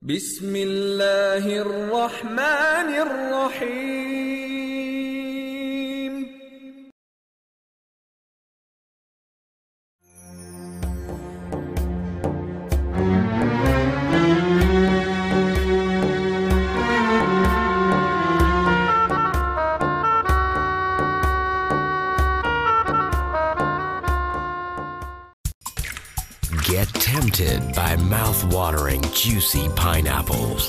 بسم اللہ الرحمن الرحیم. Get tempted by mouth-watering, juicy pineapples.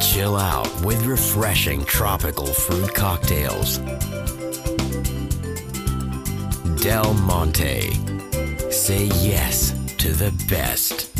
Chill out with refreshing tropical fruit cocktails. Del Monte. Say yes to the best.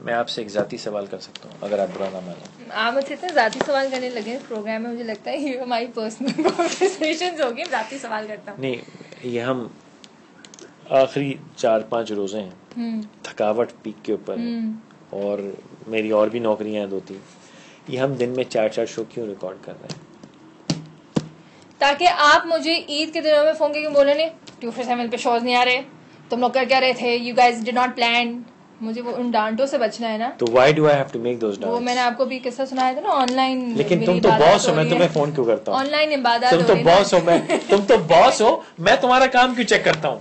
میں آپ سے ایک ذاتی سوال کر سکتا ہوں اگر آپ برا نہ مانیں. آپ مجھ سے اتنے ذاتی سوال کرنے لگے اس پروگرام میں، مجھے لگتا ہے یہ ہماری پرسنل کنورسیشنز ہوگی. ذاتی سوال کرتا ہوں. نہیں، یہ ہم آخری 4-5 روزے ہیں، تھکاوٹ پیک کے اوپر ہے، اور میری اور بھی نوکریاں ہیں 2-3. یہ ہم دن میں 4 شو کیوں ریکارڈ کر رہے ہیں؟ تاکہ آپ مجھے عید کے دنوں میں فون کے بولے نہیں 247 پہ شوز نہیں آ رہے، تم لوگ کر کیا رہے تھے، you guys did not plan. مجھے وہ ان ڈانٹوں سے بچنا ہے نا. تو why do I have to make those ڈانٹس؟ وہ میں نے آپ کو بھی قصہ سنایا تھا نا آن لائن. لیکن تم تو باس ہو، میں تمہیں فون کیوں کرتا ہوں؟ آن لائن عبادات تم تو باس ہو، تم تو باس ہو، میں تمہارا کام کیوں چیک کرتا ہوں؟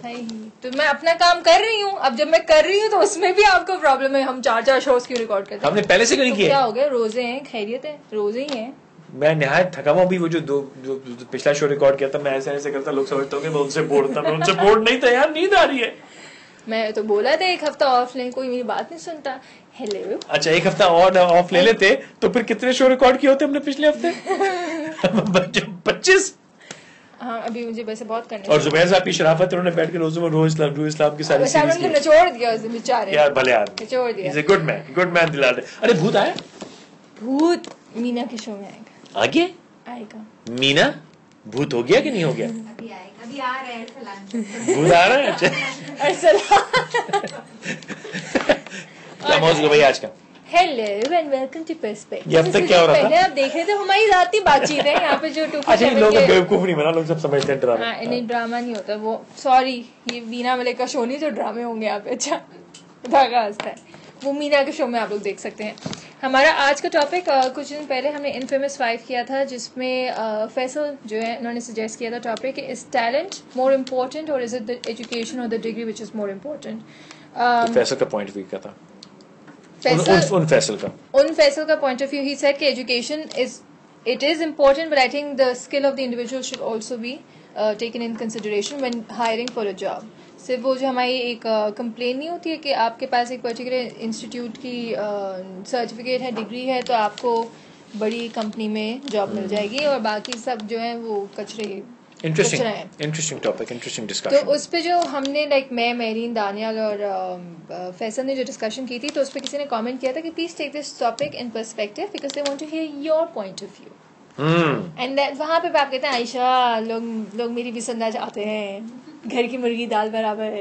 تو میں اپنا کام کر رہی ہوں. اب جب میں کر رہی ہوں تو اس میں بھی آپ کو پرابلم ہے. ہم 4 شوز کیوں ریکارڈ کرتے ہیں؟ ہم نے پہلے سے نہیں کیا. کیا ہو گیا؟ روزے ہیں، خیریت ہے، روزے ہی ہیں. میں نہایت تھکا ہوا بھی. وہ جو پچھلا شو ریکارڈ کیا تھا میں ایسے ایسے کرتا، لوگ سمجھتا ہوں کہ میں ان سے بورڈ تھا. میں ان سے بورڈ نہیں تھا یار، نیند آ رہی ہے. میں تو بولا تھا 1 ہفتہ آف لیں، کوئی میری بات نہیں سنتا. ہیلو، اچھا 1 ہفتہ اور آف لے لیتے تو پھر کتنے شو ریکارڈ کیے ہوتے ہم نے پچھلے ہفتے؟ 25. ہاں ابھی مجھے ویسے بہت کرنے. اور زبیر صاحب کی شرافت، انہوں نے بیٹھ کے روز اسلام کی ساری سیریز کو نچوڑ دیا اس بیچارے. یار بھلے آدمی، نچوڑ دیا. از اے گڈ مین دلال. ارے بھوت آیا، بھوت مینا کے شو میں آئے گا. آگے آئے گا مینا. بھوت ہو گیا کہ نہیں ہو گیا؟ ابھی آئے گا، ابھی آ رہے ہیں. بھوت آ رہا ہے. اچھا کیا موضوع بھائی آج کا؟ Hello and welcome to perspect. یہ اب تک کیا ہو رہا تھا؟ پہلے آپ دیکھ رہے تھے ہماری ذاتی بات چیت ہے یہاں پہ جو 247 اچھا لوگ بیوقوف نہیں بنا، لوگ سب سمجھتے ہیں ڈرامہ. نہیں ڈرامہ نہیں ہوتا وہ. سوری، یہ وینا ملک کا شو نہیں جو ڈرامے ہوں گے یہاں پہ. اچھا دھاگا ہنستا ہے وہ مینا کے شو میں آپ لوگ دیکھ سکتے ہیں. ہمارا آج کا ٹاپک کچھ دن پہلے ہم نے انفیمس 5 کیا تھا، جس میں فیصل جو ہے انہوں نے سجیسٹ کیا تھا topic is talent more important اور از اٹ دا ایجوکیشن اور the degree which is more important. Faisal کا پوائنٹ ویو کیا تھا؟ ان فیصل کا point of view he said کہ education it is important but I think the skill of the individual should also be taken in consideration when hiring for a job. صرف وہ جو ہماری ایک کمپلین نہیں ہوتی ہے کہ آپ کے پاس ایک پرٹیکولر انسٹیٹیوٹ کی سرٹیفکیٹ ہے، ڈگری ہے، تو آپ کو بڑی کمپنی میں جاب مل جائے گی، اور باقی سب جو ہیں وہ کچرے. Interesting topic, interesting discussion. تو اس پہ جو ہم نے میں میرین، دانیال اور فیصل نے جو ڈسکشن کی تھی، تو اس پہ کسی نے کامنٹ کیا تھا کہ please take this topic in perspective because they want to hear your point of view. And وہاں پہ آپ کہتے ہیں عائشہ لوگ میری بھی سننا چاہتے ہیں، گھر کی مرغی دال برابر.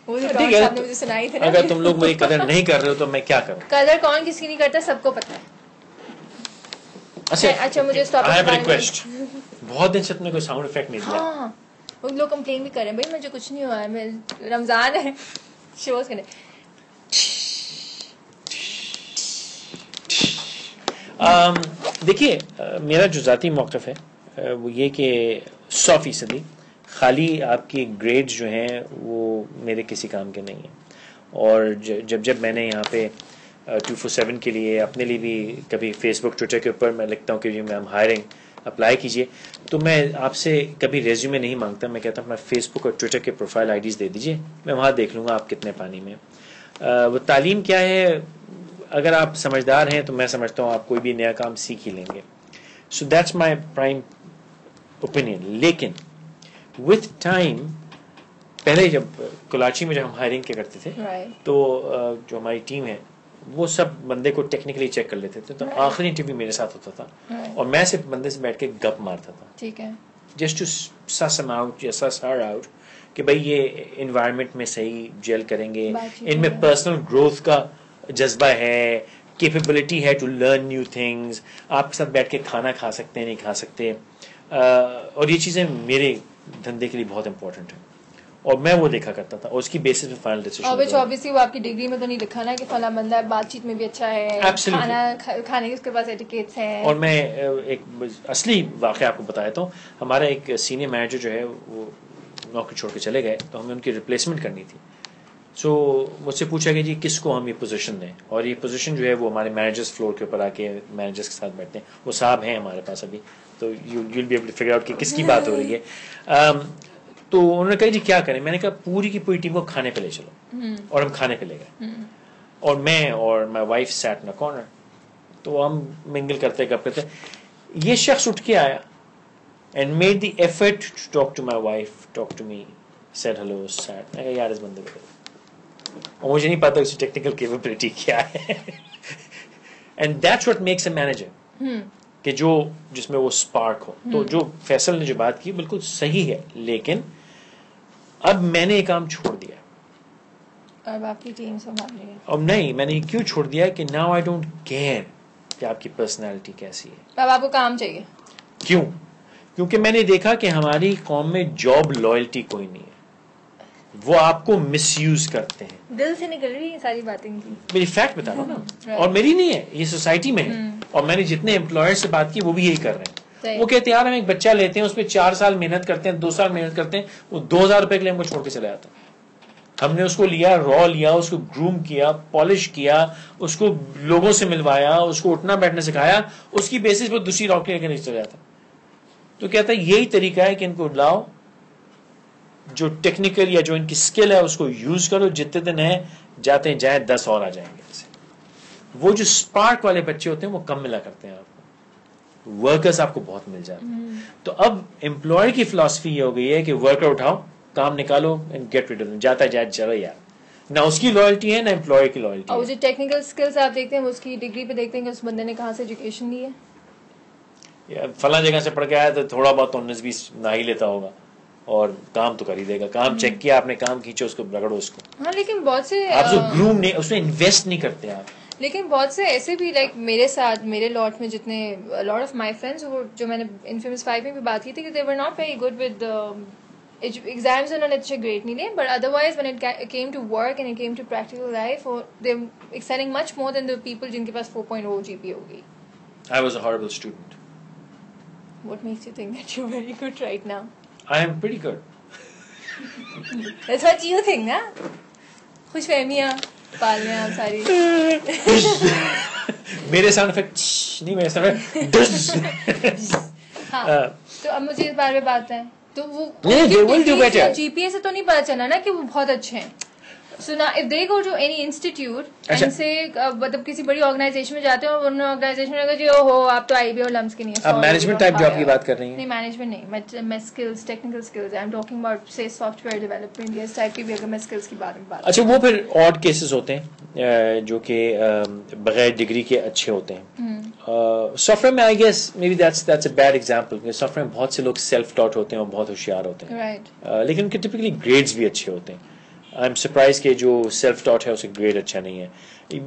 وہ جو ڈاکٹر صاحب نے مجھے سنائی تھی نا، اگر تم لوگ میری قدر نہیں کر رہے ہو تو میں کیا کروں؟ قدر کون کس کی نہیں کرتا، سب کو پتا ہے. اچھا مجھے بہت دن سے تم نے کوئی ساؤنڈ افیکٹ نہیں دیا. ہاں وہ لوگ کمپلین بھی کر رہے ہیں، بھائی مجھے کچھ نہیں ہوا ہے، میں رمضان ہے شوز کرنے. دیکھیے میرا جو ذاتی موقف ہے وہ یہ کہ 100% خالی آپ کی گریڈز جو ہیں وہ میرے کسی کام کے نہیں ہیں. اور جب میں نے یہاں پہ 247 کے لیے اپنے لیے بھی کبھی فیس بک ٹویٹر کے اوپر میں لکھتا ہوں کہ جی میم ہائرنگ اپلائی کیجیے، تو میں آپ سے کبھی ریزیومے نہیں مانگتا. میں کہتا ہوں میں فیس بک اور ٹویٹر کے پروفائل آئی ڈیز دے دیجیے، میں وہاں دیکھ لوں گا آپ کتنے پانی میں. وہ تعلیم کیا ہے، اگر آپ سمجھدار ہیں تو میں سمجھتا ہوں آپ کوئی بھی نیا کام سیکھ ہی لیں گے. So that's my prime opinion. لیکن وتھ ٹائم پہلے جب کراچی میں جب ہم ہائرنگ کے کرتے تھے تو جو ہماری ٹیم ہے وہ سب بندے کو ٹیکنیکلی چیک کر لیتے تھے. تو آخری انٹرویو میرے ساتھ ہوتا تھا اور میں صرف بندے سے بیٹھ کے گپ مارتا تھا, ٹھیک ہے, جسٹ ٹو سس ہم آؤٹ یا سس ہر آؤٹ کہ بھائی یہ انوائرمنٹ میں صحیح جیل کریں گے, ان میں پرسنل گروتھ کا جذبہ ہے, کیپیبلٹی ہے ٹو لرن نیو تھنگز, آپ کے ساتھ بیٹھ کے کھانا کھا سکتے ہیں نہیں کھا سکتے, اور یہ چیزیں میرے دھندے کے لیے بہت امپورٹنٹ ہیں اور میں وہ دیکھا کرتا تھا, اور اس کی بیسس پہ فائنل ڈیسیژن. obviously وہ آپ کی ڈگری میں تو نہیں لکھا نا کہ فلاں بندہ بات چیت میں بھی اچھا ہے, کھانے کے اس کے پاس ایٹیکیٹس ہیں. اور میں ایک اصلی واقعہ آپ کو بتایا تو ہمارا ایک سینئر مینیجر جو ہے وہ نوکری چھوڑ کے چلے گئے, تو ہمیں ان کی ریپلیسمنٹ کرنی تھی. سو مجھ سے پوچھا کہ جی کس کو ہم یہ پوزیشن دیں, اور یہ پوزیشن جو ہے وہ ہمارے مینیجرس فلور کے اوپر آ کے مینیجرس کے ساتھ بیٹھتے ہیں. وہ صاحب ہیں ہمارے پاس ابھی, تو you will be able to figure out کہ کس کی بات ہو رہی ہے. تو انہوں نے کہا جی کیا کریں, میں نے کہا پوری کی پوری ٹیم کو کھانے پہ لے چلو, اور ہم کھانے پہ لے گئے, اور میں اور my wife sat in corner, تو ہم منگل کرتے گپ کرتے. یہ شخص اٹھ کے آیا and made the effort to talk to my wife, talk to me, said hello, sat. میں کہا یار اس بندے کو, اور مجھے نہیں پتا اس کی ٹیکنیکل کیپیبلٹی کیا ہے. And that's what makes a manager, کہ جو جس میں وہ اسپارک ہو. تو جو فیصل نے جو بات کی بالکل صحیح ہے, لیکن اب میں نے یہ کام چھوڑ دیا, اب آپ کی ٹیم سنبھال رہی ہے. اب نہیں, میں نے کیوں چھوڑ دیا کہ ناؤ آئی ڈونٹ کیئر کہ آپ کی پرسنالٹی کیسی ہے, اب آپ کو کام چاہیے. کیوں؟ کیونکہ میں نے دیکھا کہ ہماری قوم میں جاب لائلٹی کوئی نہیں ہے, وہ آپ کو مس یوز کرتے ہیں. دل سے نکل رہی ہے ساری باتیں کی, میری فیکٹ بتا رہا ہوں نا, اور میری نہیں ہے, یہ سوسائٹی میں ہے. اور میں نے جتنے امپلائر سے بات کی وہ بھی یہی کر رہے ہیں. وہ کہتے ہیں یار ہم ایک بچہ لیتے ہیں, اس پہ 4 سال محنت کرتے ہیں, 2 سال محنت کرتے ہیں, وہ 2000 روپے کے لیے ہم کو چھوڑ کے چلے جاتا ہے. ہم نے اس کو لیا, را لیا, اس کو گروم کیا, پالش کیا, اس کو لوگوں سے ملوایا, اس کو اٹھنا بیٹھنا سکھایا, اس کی بیسس پر دوسری نوکری لے کے نہیں چلا جاتا. تو کہتا ہے یہی طریقہ ہے کہ ان کو لاؤ, جو ٹیکنیکل یا جو ان کی اسکل ہے اس کو یوز کرو, جتنے دن ہیں جاتے ہیں جائیں 10 اور آ جائیں گے. وہ جو اسپارک والے بچے ہوتے ہیں وہ کم ملا کرتے ہیں, آپ کو ورکرز آپ کو بہت مل جاتے ہیں. تو اب امپلائر کی فلاسفی یہ ہو گئی ہے کہ ورکر اٹھاؤ, کام نکالو اینڈ گیٹ ریڈ, جاتا جائے چلو یار. نہ اس کی لائلٹی ہے نہ امپلائر کی لائلٹی. اور جو ٹیکنیکل اسکلز آپ دیکھتے ہیں اس کی ڈگری پہ دیکھتے ہیں کہ اس بندے نے کہاں سے ایجوکیشن لی ہے. فلاں جگہ سے پڑھ کے آیا تو تھوڑا بہت 19 20 نہ ہی لیتا ہوگا, اور کام تو کر ہی دے گا. کام چیک کیا آپ نے, کام کھینچو, اس کو رگڑو اس کو. ہاں لیکن بہت سے آپ جو گروم نہیں, اس میں انویسٹ نہیں کرتے آپ. لیکن بہت سے ایسے بھی لائک میرے ساتھ میرے لاٹ میں جتنے لاٹ آف مائی فرینڈس, جو میں نے انفیمس 5 میں بھی بات کی تھی کہ they were not very good with exams, انہوں نے اچھے گریڈ نہیں لیے, but otherwise when it came to work and it came to practical life, they excelling much more than the people جن کے پاس 4.0 GPA ہوگی. I was a horrible student. What makes you think that you're very good right now? I am pretty good. That's what you think, نا? خوش فہمیاں پال رہے ہیں آپ ساری. میرے ساؤنڈ افیکٹ نہیں, میرے ساؤنڈ افیکٹ. ہاں, تو اب مجھے اس بارے میں بات ہے, تو وہ GPA سے تو نہیں پتا چلا نا کہ وہ بہت اچھے ہیں. So now if they go to any institute and say مطلب کسی بڑی آرگنائزیشن میں جاتے ہیں اور انہوں نے آرگنائزیشن میں کہا جی ہو آپ تو آئی بی اور لمس کی نہیں ہے. اب مینجمنٹ ٹائپ جاب کی بات کر رہی ہیں. نہیں مینجمنٹ نہیں, میں skills, technical skills, I am talking about سے سافٹ ویئر ڈیولپمنٹ یا اس ٹائپ کی بھی اگر میں اسکلز کی بات. اچھا وہ پھر آڈ کیسز ہوتے ہیں جو کہ بغیر ڈگری کے اچھے ہوتے ہیں. سافٹ ویئر میں I guess maybe that's a bad example. Software میں بہت سے لوگ سیلف ٹاٹ ہوتے ہیں اور بہت ہوشیار ہوتے ہیں, لیکن ان کے ٹپکلی گریڈز بھی اچھے ہوتے ہیں. آئی ایم سرپرائز کہ جو سیلف ٹاٹ ہے اسے گریڈ اچھا نہیں ہے.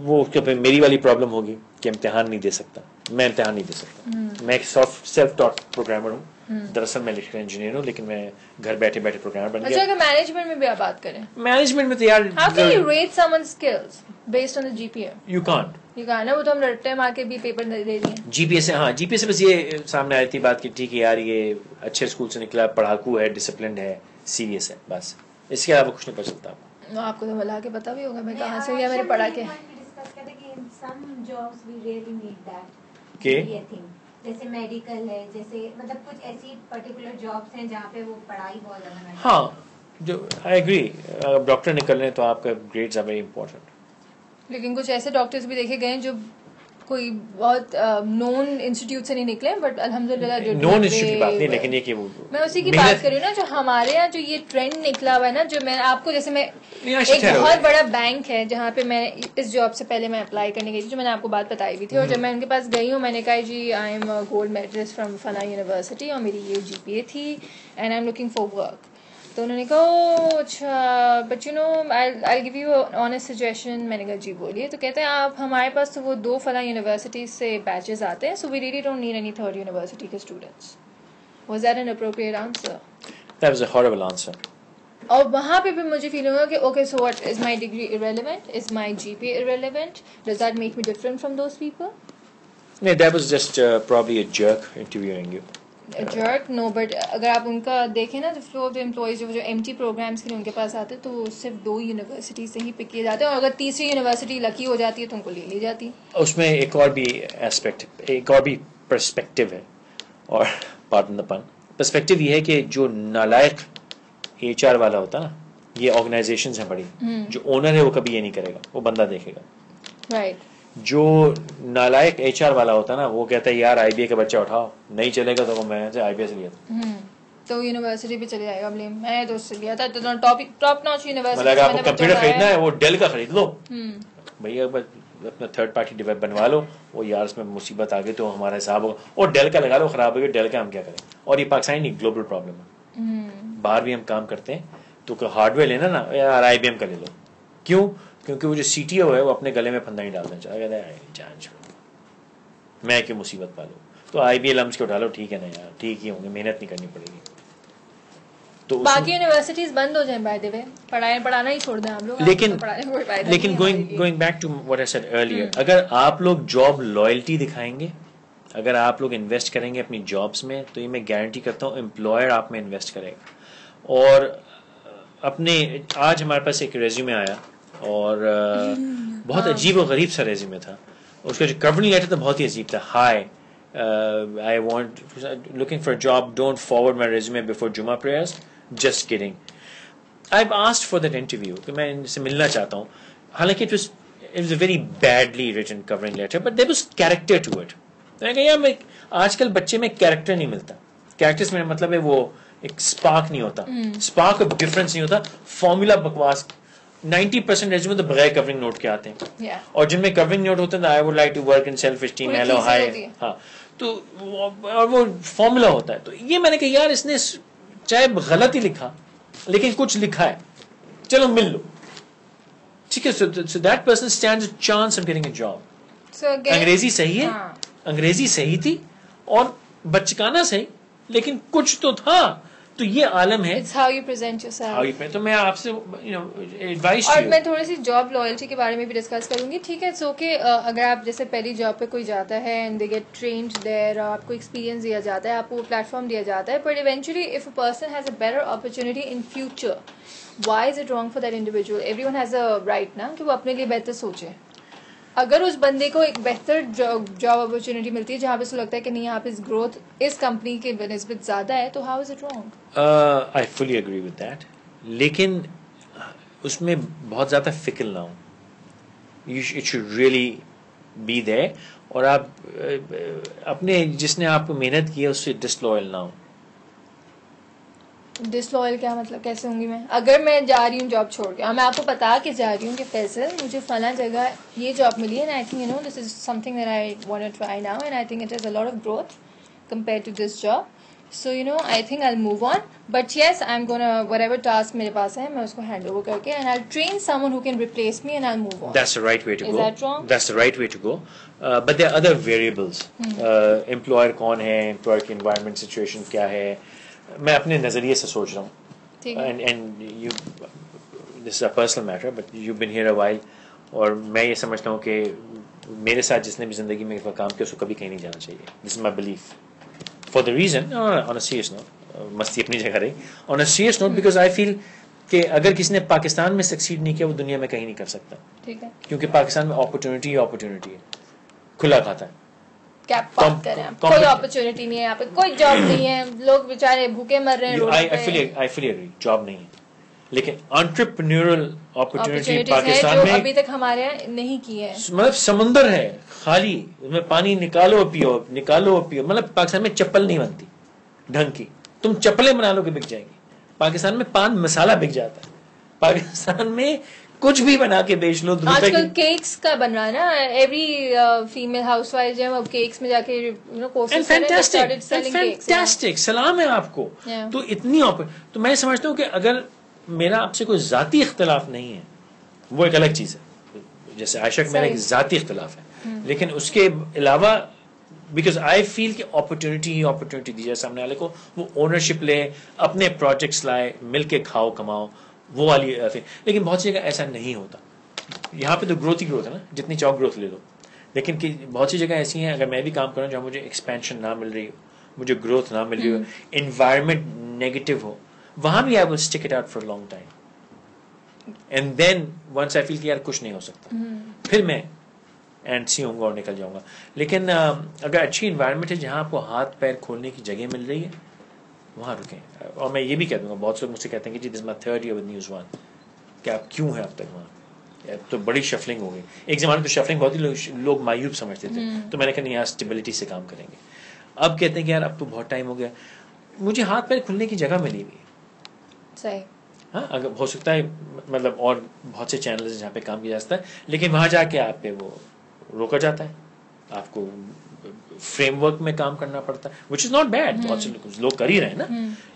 وہ میری والی پرابلم ہوگی کہ امتحان نہیں دے سکتا, میں امتحان نہیں دے سکتا. میں ایک سیلف ٹاٹ پروگرامر ہوں, دراصل میں الیکٹریکل انجینئر ہوں, لیکن میں گھر بیٹھے بیٹھے پروگرامر بن گیا. اچھا اگر مینجمنٹ میں بھی آپ بات کریں, مینجمنٹ میں تو یار how can you rate someone's skills based on the GPA? you can't. یہ کہا نا وہ تو ہم رٹے مار کے بھی پیپر دے دیے. جی پی ایس سے, ہاں جی پی ایس سے بس یہ سامنے آئی تھی بات کہ ٹھیک ہے یار یہ اچھے اسکول سے نکلا, پڑھاکو ہے, ڈسپلنڈ ہے, سیریس ہے, بس اس کے علاوہ کچھ نہیں پڑھ سکتا. آپ کو تو بلا کے پتا بھی ہوگا میں کہاں سے, یا میں نے پڑھا کے. جیسے میڈیکل ہے, جیسے مطلب کچھ ایسی پرٹیکولر جابس ہیں جہاں پہ وہ پڑھائی بہت زیادہ. ہاں جو آئی ایگری, ڈاکٹر نکل رہے ہیں تو آپ کا گریڈز آر ویری امپورٹنٹ. لیکن کچھ ایسے ڈاکٹرز بھی دیکھے گئے ہیں جو کوئی بہت نون انسٹیٹیوٹ سے نہیں نکلے, بٹ الحمدللہ جو نون انسٹیٹیوٹ کی بات نہیں, لیکن یہ کہ وہ میں اسی کی بات کر رہی ہوں نا, جو ہمارے یہاں جو یہ ٹرینڈ نکلا ہوا ہے نا, جو میں آپ کو جیسے میں ایک بہت بڑا بینک ہے جہاں پہ میں اس جاب سے پہلے میں اپلائی کرنے گئی تھی, جو میں نے آپ کو بات بتائی بھی تھی, اور جب میں ان کے پاس گئی ہوں میں نے کہا جی I am gold medalist from فلاں یونیورسٹی اور میری یہ GPA تھی and I am looking for work. تو انہوں نے کہا اچھا but you know I give you honest suggestion. میں نے کہا جی بولیے. تو کہتے ہیں آپ ہمارے پاس تو وہ 2 فلاں یونیورسٹیز سے بیچز آتے ہیں, so we really don't need any third university کے students. Was that an appropriate answer? That was a horrible answer. اور وہاں پہ بھی مجھے فیل ہوا کہ okay so what, is my degree irrelevant, is my GPA irrelevant, does that make me different from those people? No, that was just probably a jerk interviewing you. Jerk no, but اگر آپ ان کا دیکھیں نا, flow of the employees جو MT programs کے لیے ان کے پاس آتے ہیں تو صرف 2 یونیورسٹی سے ہی پک کیے جاتے ہیں, اور اگر تیسری یونیورسٹی لکی ہو جاتی ہے تو ان کو لے لی جاتی. اس میں ایک اور بھی ایسپیکٹ, ایک اور بھی پرسپیکٹو ہے, اور پارڈن دا پن, پرسپیکٹو یہ ہے کہ جو نالائق HR والا ہوتا نا, یہ آرگنائزیشنز ہیں بڑی, جو اونر ہے وہ کبھی یہ نہیں کرے گا, وہ بندہ دیکھے گا. رائٹ. جو نالائق HR والا ہوتا نا, وہ کہتا ہے یار IBA کا بچہ اٹھاؤ, نہیں چلے گا تو میں IBA سے لیا تھا, تو یونیورسٹی پہ چلے جائے گا بلیم. میں نے تو اس سے لیا تھا ٹاپ ناچ یونیورسٹی. اگر آپ کو کمپیوٹر خریدنا ہے وہ ڈیل کا خرید لو بھیا, اپنا تھرڈ پارٹی ڈیوائس بنوا لو. وہ یار اس میں مصیبت آ گئی تو ہمارا حساب ہوگا, اور ڈیل کا لگا لو, خراب ہو گیا ڈیل کا ہم کیا کریں. اور یہ پاکستان نہیں, گلوبل پرابلم ہے. باہر بھی ہم کام کرتے ہیں تو ہارڈ ویئر لینا نا یار IBM کا لے لو. کیوں؟ کیونکہ وہ جو CTO ہے وہ اپنے گلے میں پھندا نہیں ڈالنا چاہتا, کہتا ہے جان چھوڑو میں کیوں مصیبت پالوں, تو IBA لمس کے اٹھا لو. ٹھیک ہے نا یار, ٹھیک ہی ہوں گے, محنت نہیں کرنی پڑے گی. تو باقی یونیورسٹیز بند ہو جائیں بائی دی وے, پڑھانا ہی چھوڑ دیں آپ لوگ. لیکن going back to what I said earlier, اگر آپ لوگ جاب لائلٹی دکھائیں گے, اگر آپ لوگ انویسٹ کریں گے اپنی جابس میں, تو یہ میں گارنٹی کرتا ہوں امپلائر آپ میں انویسٹ کرے گا. اور اپنے آج ہمارے پاس ایک ریزیومے آیا, اور بہت عجیب و غریب سا ریزیومے تھا. اس کا جو کورنگ لیٹر تھا بہت ہی عجیب تھا. High I want looking for a job, don't forward my resume before Juma prayers. Just kidding. I've asked for that interview کہ میں ان سے ملنا چاہتا ہوں. حالانکہ it was a very badly written covering letter, but there was character to it. میں کہا یار آج کل بچے میں کیریکٹر نہیں ملتا. کیریکٹر میرا مطلب ہے وہ ایک اسپارک نہیں ہوتا, اسپارک آف ڈفرنس نہیں ہوتا, فارمولا بکواس. 90% ریزیومے تو بغیر کورنگ نوٹ کے آتے ہیں, اور جن میں کورنگ نوٹ ہوتے ہیں I would like to work in self esteem, hello hi, ہاں, تو اور وہ فارمولا ہوتا ہے. تو یہ میں نے کہا یار اس نے چاہے غلط ہی لکھا لیکن کچھ لکھا ہے, چلو مل لو, ٹھیک ہے. so that person stands a chance of getting a job. انگریزی صحیح ہے, انگریزی صحیح تھی, اور بچکانا صحیح, لیکن کچھ تو تھا. تو یہ عالم ہے, It's how you present yourself. تو میں آپ سے ایڈوائس, اور میں تھوڑی سی جاب لائلٹی کے بارے میں بھی ڈسکس کروں گی. ٹھیک ہے, سو کہ اگر آپ جیسے پہلی جاب پہ کوئی جاتا ہے اینڈ دے گیٹ ٹرینڈ دیر, آپ کو ایکسپیرینس دیا جاتا ہے, آپ کو پلیٹ فارم دیا جاتا ہے, but eventually if a person has a better opportunity in future, why is it wrong for that individual? Everyone has a right نا کہ وہ اپنے لیے بہتر سوچے. اگر اس بندے کو ایک بہتر جاب اپرچونیٹی ملتی ہے جہاں پہ اس کو لگتا ہے کہ نہیں یہاں پہ گروتھ اس کمپنی کے بنسبت زیادہ ہے, تو how is it wrong? I fully agree with that, لیکن اس میں بہت زیادہ فکر نہ ہو. It should really be there, اور آپ اپنے جس نے آپ کو محنت کی ہے اس سے ڈس لوئل نہ ہو. ڈس لوئل کیا مطلب؟ کیسے ہوں گی میں؟ اگر میں جا رہی ہوں جاب چھوڑ کے, اور میں آپ کو بتا کے جا رہی ہوں کہ فیصل مجھے فلاں جگہ یہ جاب ملی ہے, and I think you know this is something that I want to try now, and I think it has a lot of growth compared to this job, so you know I think I'll move on, but yes I'm gonna whatever task میرے پاس ہے میں اس کو hand over کر کے, and I'll train someone who can replace me and I'll move on. That's the right way to go. Is that wrong? That's the right way to go, but there are other variables. Employer کون ہے, employer کی environment situation کیا ہے, میں اپنے نظریے سے سوچ رہا ہوں, and you this is a personal matter but you've been here a while, اور میں یہ سمجھتا ہوں کہ میرے ساتھ جس نے بھی زندگی میں کام کیا اس کو کبھی کہیں نہیں جانا چاہیے. This is my belief. For the reason, on a serious note, مستی اپنی جگہ رہی, on a serious note because I feel کہ اگر کسی نے پاکستان میں سکسیڈ نہیں کیا وہ دنیا میں کہیں نہیں کر سکتا. ٹھیک ہے, کیونکہ پاکستان میں اپرچونٹی ہی اپرچونٹی ہے, کھلا کھاتا ہے. کیا بات کر رہے ہیں, کوئی اپرچونٹی نہیں ہے یہاں پہ, کوئی جاب نہیں ہے, لوگ بیچارے بھوکے مر رہے ہیں روڈ پہ. I fully agree, جاب نہیں ہے. لیکن انٹرپرینیورل اپرچونٹی opportunities پاکستان ہیں جو میں ابھی تک ہمارے یہاں نہیں کی ہے. مطلب سمندر ہے خالی, اس میں پانی نکالو پیو, نکالو پیو. مطلب پاکستان میں چپل نہیں بنتی ڈھنگ کی, تم چپلیں بنا لو کہ بک جائیں گی. پاکستان میں پان مسالہ بک جاتا ہے, پاکستان میں کچھ بھی بنا کے بیچ لو. آج کل کیکس کا بن رہا ہے نا, ایوری فیمل ہاؤس وائف جو ہے وہ کیکس میں جا کے فینٹاسٹک, سلام ہے آپ کو. تو اتنی تو میں سمجھتا ہوں کہ اگر میرا آپ سے کوئی ذاتی اختلاف نہیں ہے وہ ایک الگ چیز ہے, جیسے عائشہ کا میرا ایک ذاتی اختلاف ہے, لیکن اس کے علاوہ بیکاز آئی فیل کہ اپرچونٹی دی جائے سامنے والے کو, وہ اونرشپ لے, اپنے پروجیکٹس لائے, مل کے کھاؤ کماؤ, وہ والی. لیکن بہت سی جگہ ایسا نہیں ہوتا. یہاں پہ تو گروتھ ہی گروتھ ہے نا, جتنی چاہو گروتھ لے لو. لیکن بہت سی جگہ ایسی ہیں اگر میں بھی کام کروں جہاں مجھے ایکسپینشن نہ مل رہی ہو, مجھے گروتھ نہ مل رہی ہو, انوائرمنٹ نیگیٹو ہو, وہاں بھی I will stick it out for long time. And then once I feel کہ یار کچھ نہیں ہو سکتا, پھر میں اینڈ سی ہوں گا اور نکل جاؤں گا. لیکن اگر اچھی انوائرمنٹ ہے جہاں آپ کو ہاتھ پیر کھولنے کی جگہ مل رہی ہے وہاں رکیں. اور میں یہ بھی کہہ دوں گا, بہت سے مجھ سے کہتے ہیں کہ جی this my third year with News One, کہ آپ کیوں ہیں اب تک وہاں, تو بڑی شفلنگ ہو گئی. ایک زمانے تو شفلنگ بہت ہی لوگ مایوب سمجھتے تھے, تو میں نے کہا نہیں یار اسٹیبلٹی سے کام کریں گے. اب کہتے ہیں کہ یار اب تو بہت ٹائم ہو گیا, مجھے ہاتھ پیر کھلنے کی جگہ ملی ہوئی ہے. صحیح. ہاں اگر ہو سکتا ہے مطلب اور بہت سے چینلز ہیں جہاں پہ کام کیا جا سکتا ہے, لیکن وہاں جا کے آپ پہ وہ روکا جاتا ہے, آپ کو فریم ورک میں کام کرنا پڑتا ہے, وچ از ناٹ بیڈ, بہت سے لوگ کر ہی رہے ہیں نا.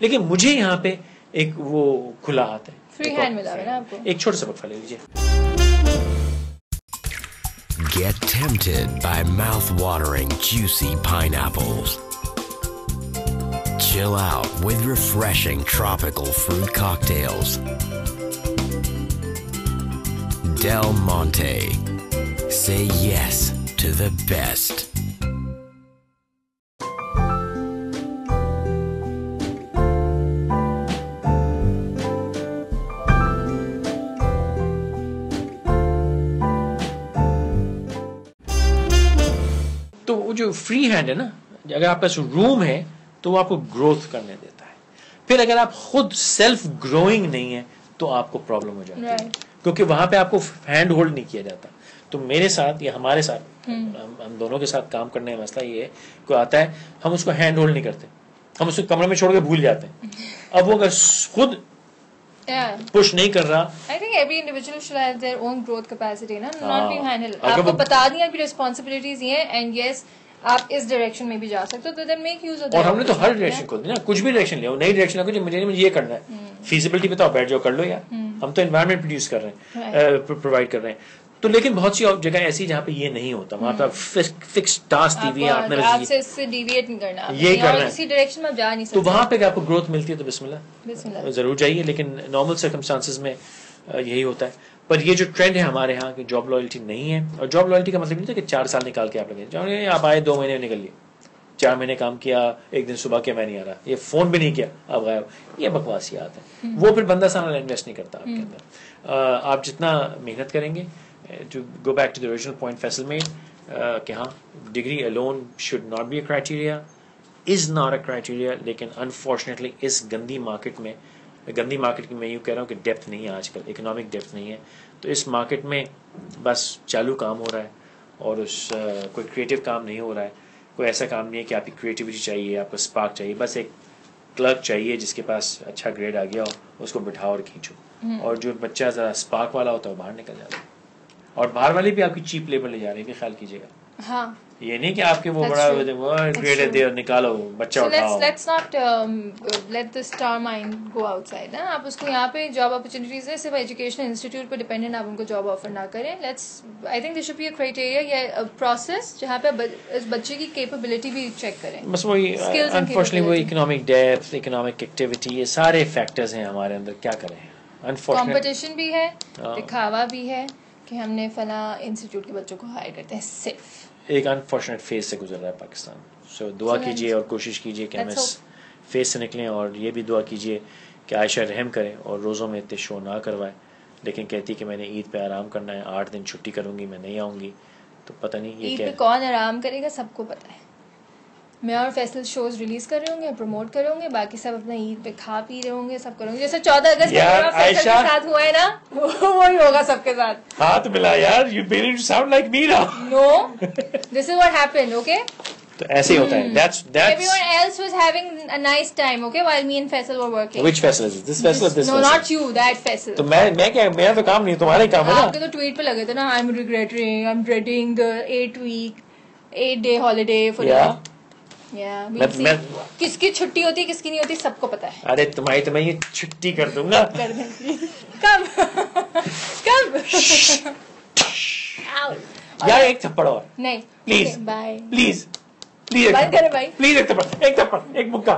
لیکن مجھے یہاں پہ ایک وہ کھلا ہاتھ ہے, فری ہینڈ ملا ہے نا آپ کو. ایک چھوٹا سا وقفہ لے لیجیے. Get tempted by mouth-watering juicy pineapples. Chill out with refreshing tropical fruit cocktails. Del Monte. Say yes to the best. تو وہ جو فری ہینڈ ہے نا, اگر آپ کا روم ہے تو وہ آپ کو گروتھ کرنے دیتا ہے. پھر اگر آپ خود سیلف گروئنگ نہیں ہے تو آپ کو پرابلم ہو جاتی ہے, کیونکہ وہاں پہ آپ کو ہینڈ ہولڈ نہیں کیا جاتا. تو میرے ساتھ یا ہمارے ساتھ, ہم دونوں کے ساتھ کام کرنے کا مسئلہ یہ ہے, کوئی آتا ہے ہم اس کو ہینڈ ہولڈ نہیں کرتے, ہم اس کو کمرے میں چھوڑ کے بھول جاتے ہیں. اب وہ اگر خود پش نہیں کر رہا, I think every individual should have their own growth capacity, نا, not being handled. آپ کو بتا دیا کہ responsibilities یہ ہیں, and yes آپ اس ڈائریکشن میں بھی جا سکتے ہو, تو then make use of that. اور ہم نے تو ہر ڈائریکشن کھول دی نا, کچھ بھی ڈائریکشن لیا, نئی ڈائریکشن لیا, مجھے یہ کرنا ہے, فیزیبلٹی بتاؤ, بیٹھ جاؤ کر لو یار. ہم تو انوائرمنٹ پروڈیوس کر رہے ہیں, پرووائڈ کر رہے ہیں. تو لیکن بہت سی جگہ ایسی جہاں پہ یہ نہیں ہوتا, وہاں پہ فکس ٹاسک دی ہوئی ہے, آپ سے اس سے ڈیویٹ نہیں کرنا, یہی کرنا ہے, کسی ڈائریکشن میں آپ جا نہیں سکتے. تو وہاں پہ آپ کو گروتھ ملتی ہے تو بسم اللہ ضرور چاہیے. لیکن نارمل سرکمسٹانسز میں یہی ہوتا ہے. پر یہ جو ٹرینڈ ہے ہمارے ہاں کہ جاب لوئلٹی نہیں ہے, اور جاب لوئلٹی کا مطلب نہیں تھا کہ 4 سال نکال کے آپ لگے, آپ آئے 2 مہینے نکل لیے, 4 مہینے کام کیا, ایک دن صبح کیا میں نہیں آ رہا, یہ فون بھی نہیں کیا آپ غائب, یہ بکواسیات ہیں. وہ پھر بندہ سامنے انویسٹ نہیں کرتا آپ کے اندر. آپ جتنا محنت کریں گے, to go back to the original point Faisal made, کہ ہاں degree alone should not be a criteria, is not a criteria. لیکن انفارچونیٹلی اس گندی مارکیٹ میں میں یوں کہہ رہا ہوں کہ ڈیپتھ نہیں ہے آج کل, اکنامک ڈیپتھ نہیں ہے. تو اس مارکیٹ میں بس چالو کام ہو رہا ہے, اور کوئی کریٹو کام نہیں ہو رہا ہے. کوئی ایسا کام نہیں ہے کہ آپ کی کریٹیوٹی چاہیے, آپ کو اسپارک چاہیے. بس ایک کلرک چاہیے جس کے پاس اچھا گریڈ آ گیا ہو, اس کو بٹھاؤ اور کھینچو. اور جو بچہ ذرا اسپارک والا ہوتا ہے وہ باہر نکل جاتا ہے. اور باہر والے بھی آپ کی چیپ لیبر لے جا رہے ہیں, بھی خیال کیجیے گا. ہاں, یہ نہیں کہ آپ کے وہ بڑا گریڈ ہے نکالو بچہ اٹھاؤ. Let's not let the star mind go out side. آپ اس کو یہاں پہ جاب اپرچونیٹیز ہے, صرف ایجوکیشنل انسٹیٹیوٹ پہ ڈیپینڈنٹ آپ ان کو جاب آفر نہ کریں. Let's I think there should be a criteria یا پروسیس جہاں پہ اس بچے کی کیپیبلٹی بھی چیک کریں. بس وہی انفارچونیٹلی وہ اکنامک ڈیپتھ, اکنامک ایکٹیویٹی, یہ سارے فیکٹرز ہیں ہمارے اندر. کیا کریں, کمپٹیشن بھی ہے, دکھاوا بھی ہے کہ ہم نے فلاں انسٹیٹیوٹ کے بچوں کو ہائر کرتے ہیں. صرف ایک انفارچونیٹ فیز سے گزر رہا ہے پاکستان. سو دعا کیجیے اور کوشش کیجیے کہ ہم اس فیز سے نکلیں, اور یہ بھی دعا کیجیے کہ عائشہ رحم کرے اور روزوں میں اتنے شو نہ کروائے. لیکن کہتی کہ میں نے عید پہ آرام کرنا ہے, 8 دن چھٹی کروں گی, میں نہیں آؤں گی. تو پتہ نہیں یہ عید پہ کون آرام کرے گا, سب کو پتہ ہے. میں اور فیصل شوز ریلیز کر رہے ہوں گے, پروموٹ کر رہے ہوں گے, باقی سب اپنا عید پہ کھا پی رہے ہوں گے, سب کروں گے جیسے 14 اگست میرا فیصل کے ساتھ ہوا ہے نا, وہی ہوگا سب کے ساتھ. ہاتھ ملا یار, you made it sound like me now. No, this is what happened, okay? تو ایسے ہی ہوتا ہے. That's everyone else was having a nice time, okay, while me and Faisal were working. Which Faisal is this Faisal or this No, Faisal? not you, that Faisal. تو میں کیا, میرا تو کام نہیں, تمہارا ہی کام ہے نا. آپ کے تو ٹویٹ پہ لگے تھے نا, I'm regretting, I'm dreading the 8-day holiday for Yeah. Yeah, we'll see. کس کی چھٹی ہوتی کس کی نہیں ہوتی سب کو پتا ہے. ارے تمہاری تو میں یہ چھٹی کر دوں گا. کر دیں کب یار ایک تھپڑ اور نہیں, پلیز بائے, پلیز بند کرے بھائی, پلیز ایک تھپڑ, ایک مکہ.